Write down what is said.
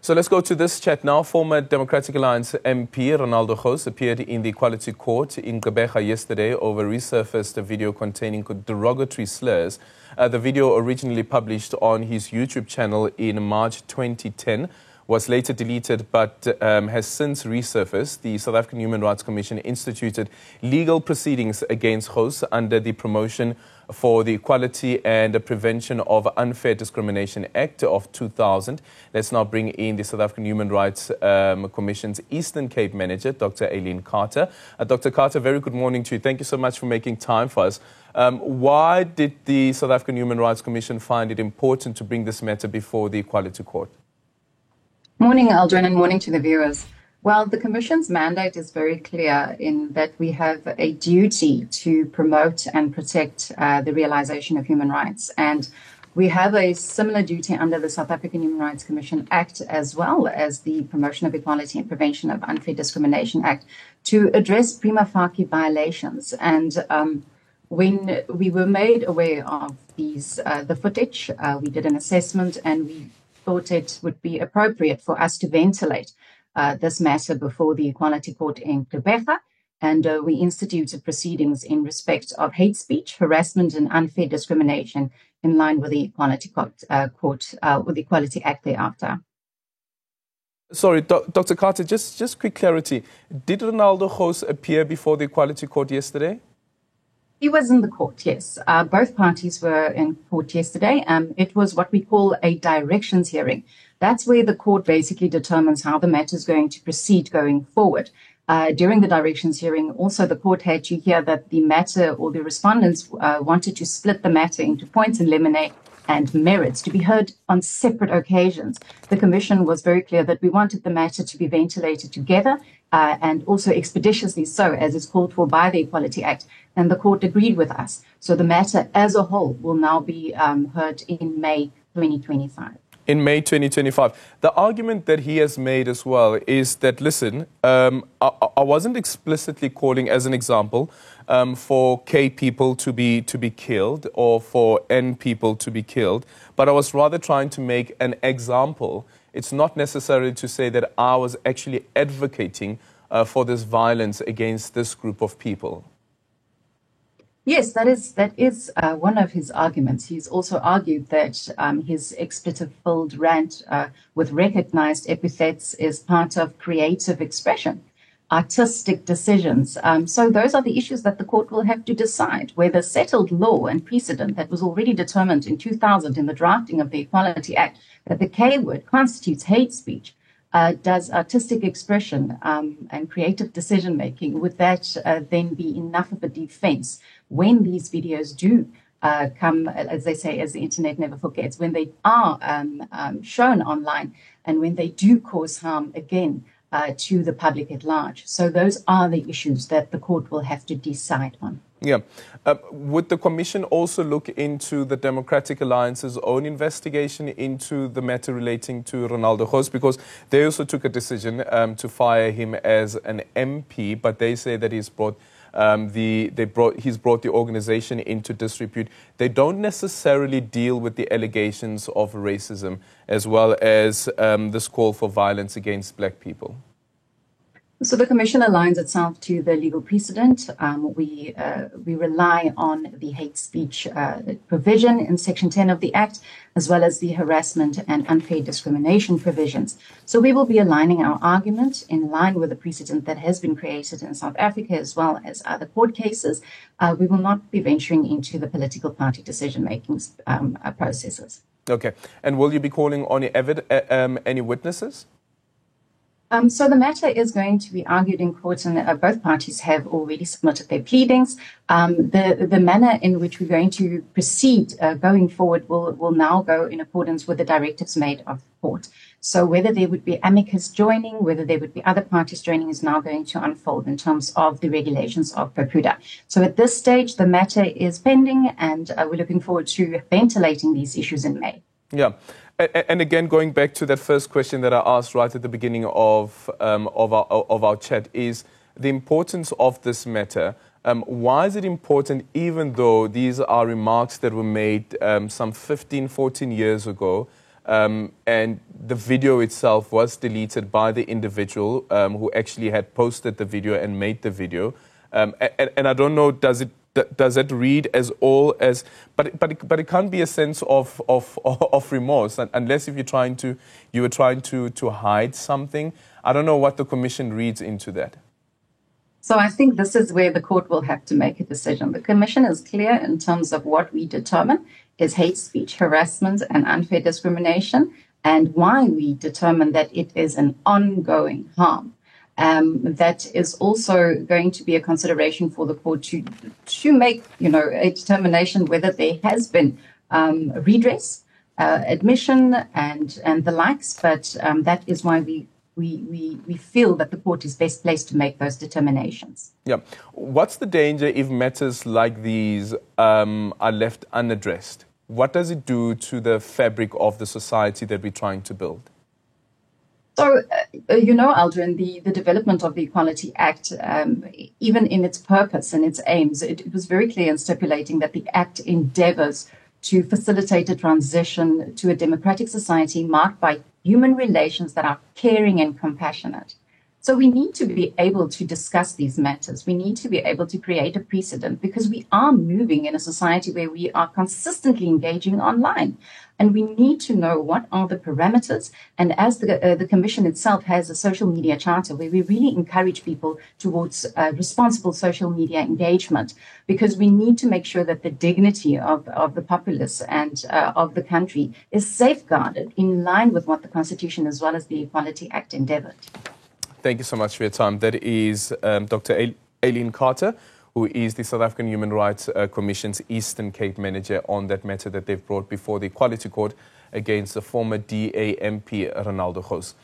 So let's go to this chat now. Former Democratic Alliance MP Ronaldo Gous appeared in the Equality Court in Gqeberha yesterday over resurfaced a video containing derogatory slurs. The video, originally published on his YouTube channel in March 2010, was later deleted but has since resurfaced. The South African Human Rights Commission instituted legal proceedings against Gous under the Promotion for the Equality and Prevention of Unfair Discrimination Act of 2000. Let's now bring in the South African Human Rights Commission's Eastern Cape Manager, Dr. Aileen Carter. Dr. Carter, very good morning to you. Thank you so much for making time for us. Why did the South African Human Rights Commission find it important to bring this matter before the Equality Court? Morning, Aldrin, and morning to the viewers. Well, the Commission's mandate is very clear in that we have a duty to promote and protect the realization of human rights. And we have a similar duty under the South African Human Rights Commission Act, as well as the Promotion of Equality and Prevention of Unfair Discrimination Act, to address prima facie violations. And when we were made aware of these, the footage, we did an assessment and we thought it would be appropriate for us to ventilate this matter before the Equality Court in Gqeberha, and we instituted proceedings in respect of hate speech, harassment and unfair discrimination in line with the Equality Court, with the Equality Act thereafter. Sorry, Dr. Carter, just quick clarity. Did Ronaldo Gous appear before the Equality Court yesterday? He was in the court, yes. Both parties were in court yesterday. It was what we call a directions hearing. That's where the court basically determines how the matter is going to proceed going forward. During the directions hearing, also the court had to hear that the matter, or the respondents wanted to split the matter into points in limine and merits to be heard on separate occasions. The Commission was very clear that we wanted the matter to be ventilated together and also expeditiously so, as is called for by the Equality Act, and the court agreed with us. So the matter as a whole will now be heard in May 2025. In May 2025. The argument that he has made as well is that, listen, I wasn't explicitly calling, as an example, for K people to be killed or for N people to be killed, but I was rather trying to make an example. It's not necessarily to say that I was actually advocating for this violence against this group of people. Yes, that is one of his arguments. He's also argued that his expletive-filled rant with recognized epithets is part of creative expression, artistic decisions. So those are the issues that the court will have to decide, whether settled law and precedent that was already determined in 2000 in the drafting of the Equality Act, that the K word constitutes hate speech, does artistic expression and creative decision-making, would that then be enough of a defense when these videos do come, as they say, as the internet never forgets, when they are shown online and when they do cause harm again to the public at large? So those are the issues that the court will have to decide on. Yeah. Would the Commission also look into the Democratic Alliance's own investigation into the matter relating to Ronaldo Gous? Because they also took a decision to fire him as an MP, but they say that he's brought the organization into disrepute. They don't necessarily deal with the allegations of racism as well as this call for violence against black people. So the Commission aligns itself to the legal precedent. We rely on the hate speech provision in Section 10 of the Act, as well as the harassment and unfair discrimination provisions. So we will be aligning our argument in line with the precedent that has been created in South Africa, as well as other court cases. We will not be venturing into the political party decision-making processes. Okay. And will you be calling on any witnesses? So the matter is going to be argued in court, and both parties have already submitted their pleadings. The manner in which we're going to proceed going forward will now go in accordance with the directives made of the court. So whether there would be amicus joining, whether there would be other parties joining, is now going to unfold in terms of the regulations of PROCUDA. So at this stage, the matter is pending, and we're looking forward to ventilating these issues in May. Yeah. And again, going back to that first question that I asked right at the beginning of our chat, is the importance of this matter. Why is it important, even though these are remarks that were made some 15, 14 years ago? and the video itself was deleted by the individual who actually had posted the video and made the video. And I don't know, does it read as all as, but it can't be a sense of remorse unless if you were trying to hide something. I don't know what the commission reads into that. So I think this is where the court will have to make a decision. The commission is clear in terms of what we determine is hate speech, harassment, and unfair discrimination, and why we determine that it is an ongoing harm. That is also going to be a consideration for the court to make, a determination whether there has been redress, admission, and the likes. But that is why we feel that the court is best placed to make those determinations. Yeah. What's the danger if matters like these are left unaddressed? What does it do to the fabric of the society that we're trying to build? So, Aldrin, the development of the Equality Act, even in its purpose and its aims, it was very clear in stipulating that the Act endeavors to facilitate a transition to a democratic society marked by human relations that are caring and compassionate. So we need to be able to discuss these matters. We need to be able to create a precedent because we are moving in a society where we are consistently engaging online. And we need to know what are the parameters. And as the Commission itself has a social media charter where we really encourage people towards responsible social media engagement, because we need to make sure that the dignity of the populace and of the country is safeguarded in line with what the Constitution as well as the Equality Act endeavored. Thank you so much for your time. That is Dr. Aileen Carter, who is the South African Human Rights Commission's Eastern Cape manager on that matter that they've brought before the Equality Court against the former DA MP, Ronaldo Gous.